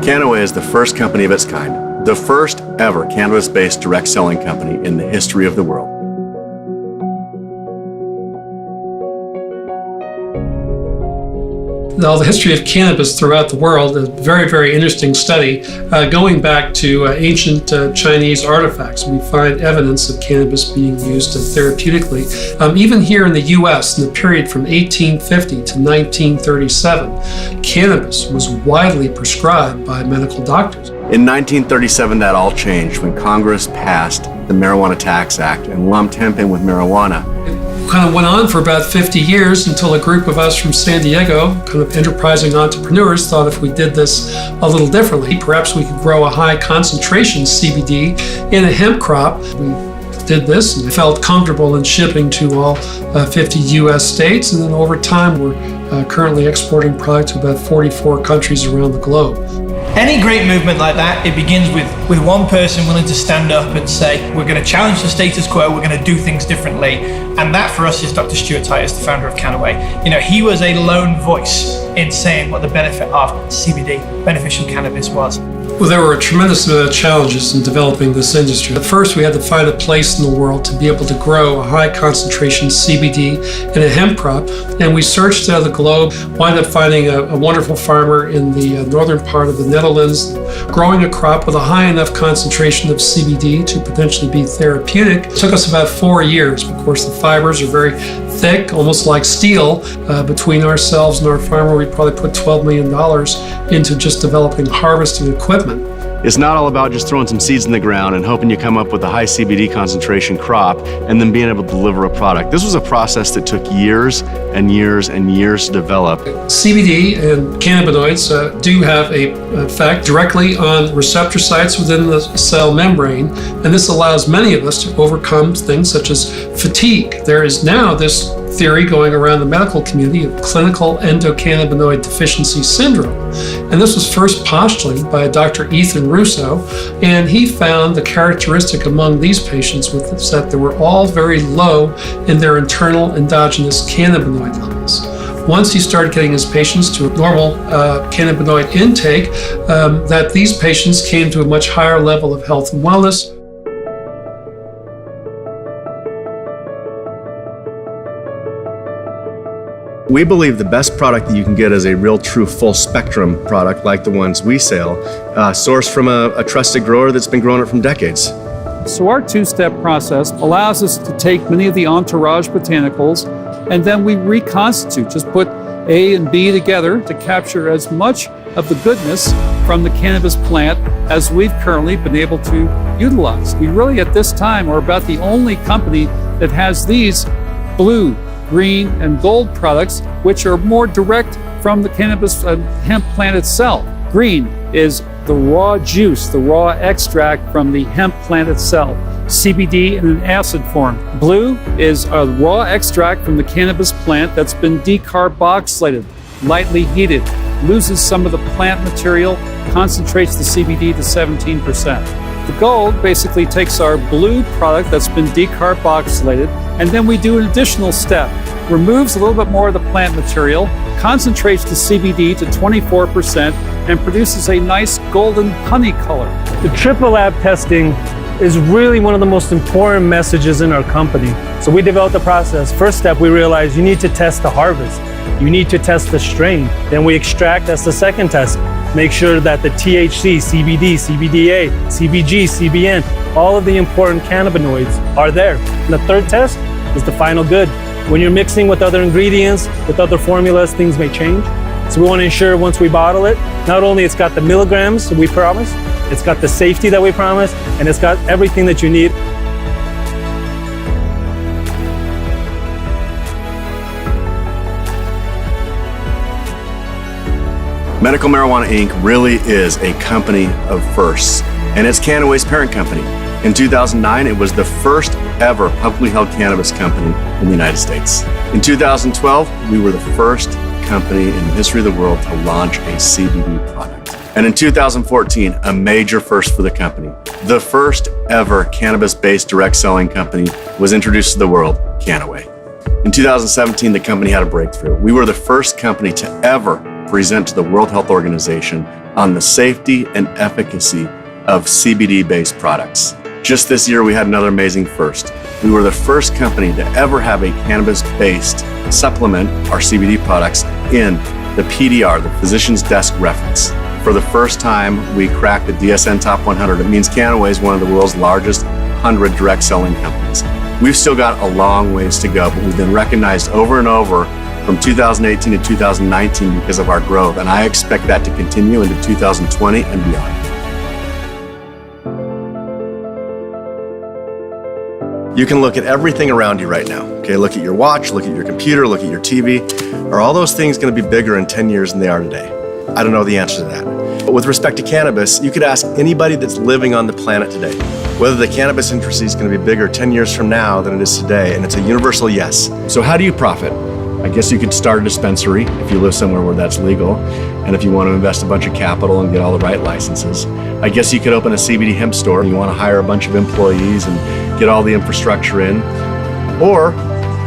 Kannaway is the first company of its kind, the first ever cannabis-based direct selling company in the history of the world. Now, the history of cannabis throughout the world is a very, very interesting study. Going back to ancient Chinese artifacts, we find evidence of cannabis being used therapeutically. Even here in the U.S., in the period from 1850 to 1937, cannabis was widely prescribed by medical doctors. In 1937, that all changed when Congress passed the Marijuana Tax Act and lumped hemp in with marijuana. Kind of went on for about 50 years until a group of us from San Diego, kind of enterprising entrepreneurs, thought if we did this a little differently, perhaps we could grow a high concentration CBD in a hemp crop. We did this and felt comfortable in shipping to all 50 US states, and then over time we're currently exporting product to about 44 countries around the globe. Any great movement like that, it begins with one person willing to stand up and say, we're going to challenge the status quo, we're going to do things differently. And that for us is Dr. Stюарда Тайтуса, the founder of Kannaway. You know, he was a lone voice in saying what the benefit of CBD, beneficial cannabis, was. Well, there were a tremendous amount of challenges in developing this industry. At first, we had to find a place in the world to be able to grow a high concentration CBD in a hemp crop. And we searched the globe, wound up finding a wonderful farmer in the northern part of the Netherlands, growing a crop with a high enough concentration of CBD to potentially be therapeutic. It took us about 4 years. Of course, the fibers are very thick, almost like steel. Between ourselves and our farmer, we probably put $12 million into just developing harvesting equipment. It's not all about just throwing some seeds in the ground and hoping you come up with a high CBD concentration crop and then being able to deliver a product. This was a process that took years and years and years to develop. CBD and cannabinoids do have an effect directly on receptor sites within the cell membrane, and this allows many of us to overcome things such as fatigue. There is now this theory going around the medical community of clinical endocannabinoid deficiency syndrome. And this was first postulated by Dr. Ethan Russo, and he found the characteristic among these patients was that they were all very low in their internal endogenous cannabinoid levels. Once he started getting his patients to a normal cannabinoid intake, that these patients came to a much higher level of health and wellness. We believe the best product that you can get is a real true full spectrum product like the ones we sell, sourced from a trusted grower that's been growing it from decades. So our two-step process allows us to take many of the entourage botanicals and then we reconstitute, just put A and B together to capture as much of the goodness from the cannabis plant as we've currently been able to utilize. We really at this time are about the only company that has these blue, green, and gold products, which are more direct from the cannabis hemp plant itself. Green is the raw juice, the raw extract from the hemp plant itself, CBD in an acid form. Blue is a raw extract from the cannabis plant that's been decarboxylated, lightly heated, loses some of the plant material, concentrates the CBD to 17%. The gold basically takes our blue product that's been decarboxylated, and then we do an additional step. Removes a little bit more of the plant material, concentrates the CBD to 24%, and produces a nice golden honey color. The triple lab testing is really one of the most important messages in our company. So we developed a process. First step, we realized you need to test the harvest. You need to test the strain. Then we extract, that's the second test. Make sure that the THC, CBD, CBDA, CBG, CBN, all of the important cannabinoids are there. And the third test is the final good. When you're mixing with other ingredients, with other formulas, things may change. So we want to ensure once we bottle it, not only it's got the milligrams that we promise, it's got the safety that we promise, and it's got everything that you need. Medical Marijuana Inc. really is a company of firsts, and it's Kannaway's parent company. In 2009, it was the first ever publicly held cannabis company in the United States. In 2012, we were the first company in the history of the world to launch a CBD product. And in 2014, a major first for the company. The first ever cannabis-based direct selling company was introduced to the world, Kannaway. In 2017, the company had a breakthrough. We were the first company to ever present to the World Health Organization on the safety and efficacy of CBD-based products. Just this year, we had another amazing first. We were the first company to ever have a cannabis-based supplement, our CBD products, in the PDR, the Physician's Desk Reference. For the first time, we cracked the DSN Top 100. It means Kannaway is one of the world's largest 100 direct selling companies. We've still got a long ways to go, but we've been recognized over and over from 2018 to 2019 because of our growth, and I expect that to continue into 2020 and beyond. You can look at everything around you right now. Okay, look at your watch, look at your computer, look at your TV. Are all those things going to be bigger in 10 years than they are today? I don't know the answer to that. But with respect to cannabis, you could ask anybody that's living on the planet today whether the cannabis industry is going to be bigger 10 years from now than it is today, and it's a universal yes. So how do you profit? I guess you could start a dispensary if you live somewhere where that's legal, and if you want to invest a bunch of capital and get all the right licenses. I guess you could open a CBD hemp store and you want to hire a bunch of employees and get all the infrastructure in. Or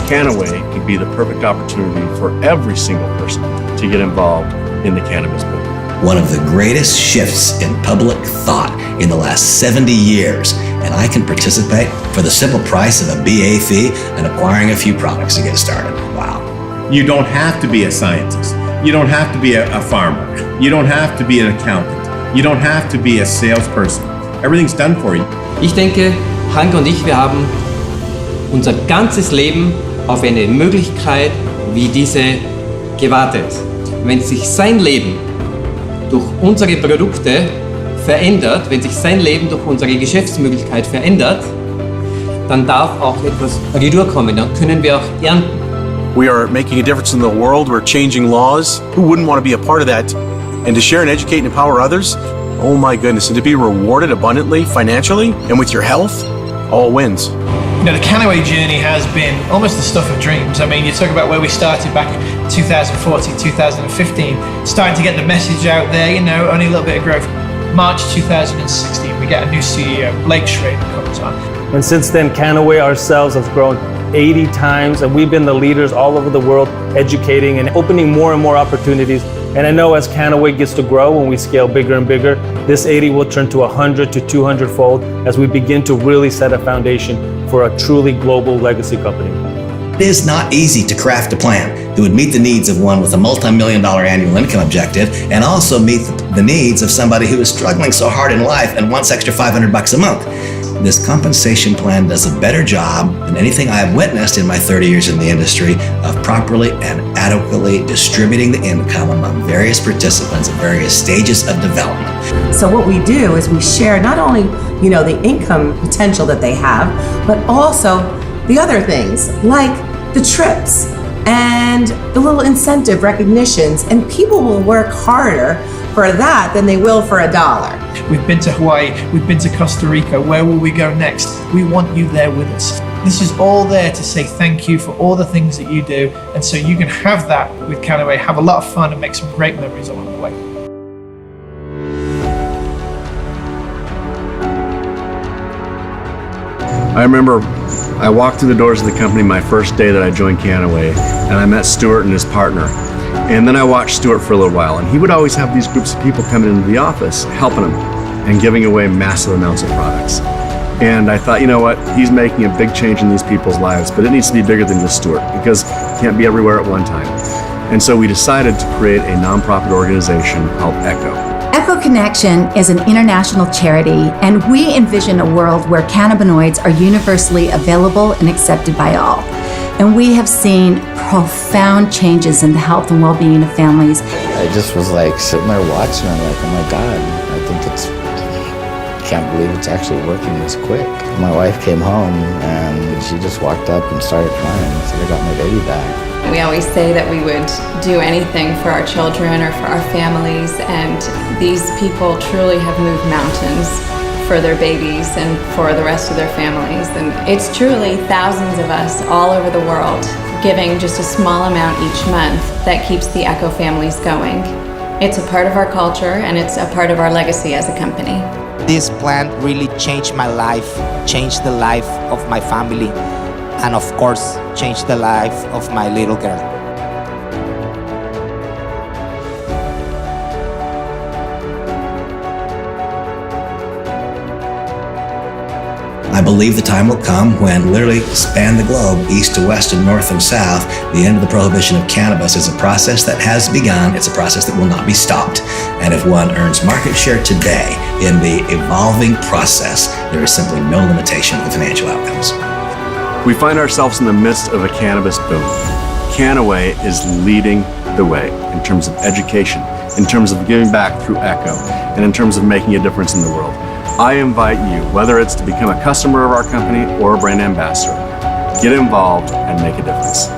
Kannaway could be the perfect opportunity for every single person to get involved in the cannabis movement. One of the greatest shifts in public thought in the last 70 years, and I can participate for the simple price of a BA fee and acquiring a few products to get started. Wow. You don't have to be a scientist. You don't have to be a farmer. You don't have to be an accountant. You don't have to be a salesperson. Everything's done for you. Ich denke, Hanke und ich, wir haben unser ganzes Leben auf eine Möglichkeit wie diese gewartet. Wenn sich sein Leben durch unsere Produkte verändert, wenn sich sein Leben durch unsere Geschäftsmöglichkeit verändert, dann darf auch etwas retourkommen, dann können wir auch ernten. We are making a difference in the world. We're changing laws. Who wouldn't want to be a part of that? And to share and educate and empower others, oh my goodness, and to be rewarded abundantly, financially, and with your health, all wins. You know, the Kannaway journey has been almost the stuff of dreams. I mean, you talk about where we started back in 2014, 2015, starting to get the message out there, you know, only a little bit of growth. March 2016, we get a new CEO, Blейка Шрёдера comes on. And since then, Kannaway ourselves has grown 80 times, and we've been the leaders all over the world, educating and opening more and more opportunities. And I know as Kannaway gets to grow, when we scale bigger and bigger, this 80 will turn to 100 to 200 fold as we begin to really set a foundation for a truly global legacy company. It is not easy to craft a plan that would meet the needs of one with a multi-million-dollar annual income objective and also meet the needs of somebody who is struggling so hard in life and wants extra $500 a month. This compensation plan does a better job than anything I have witnessed in my 30 years in the industry of properly and adequately distributing the income among various participants at various stages of development. So what we do is we share not only, you know, the income potential that they have, but also the other things like the trips and the little incentive recognitions, and people will work harder for that than they will for $1. We've been to Hawaii, we've been to Costa Rica, where will we go next? We want you there with us. This is all there to say thank you for all the things that you do, and so you can have that with Kannaway, have a lot of fun and make some great memories along the way. I remember I walked through the doors of the company my first day that I joined Kannaway, and I met Stewart and his partner. And then I watched Stewart for a little while, and he would always have these groups of people coming into the office, helping him and giving away massive amounts of products. And I thought, you know what, he's making a big change in these people's lives, but it needs to be bigger than just Stewart because he can't be everywhere at one time. And so we decided to create a nonprofit organization called ECHO. ECHO Connection is an international charity, and we envision a world where cannabinoids are universally available and accepted by all. And we have seen profound changes in the health and well-being of families. I just was like sitting there watching, I'm like, oh my God, I think can't believe it's actually working this quick. My wife came home and she just walked up and started crying and said, I got my baby back. We always say that we would do anything for our children or for our families, and these people truly have moved mountains for their babies and for the rest of their families. And it's truly thousands of us all over the world giving just a small amount each month that keeps the ECHO families going. It's a part of our culture and it's a part of our legacy as a company. This plant really changed my life, changed the life of my family, and of course, changed the life of my little girl. I believe the time will come when literally span the globe, east to west and north and south, the end of the prohibition of cannabis is a process that has begun. It's a process that will not be stopped. And if one earns market share today in the evolving process, there is simply no limitation to the financial outcomes. We find ourselves in the midst of a cannabis boom. Kannaway is leading the way in terms of education, in terms of giving back through Echo, and in terms of making a difference in the world. I invite you, whether it's to become a customer of our company or a brand ambassador, get involved and make a difference.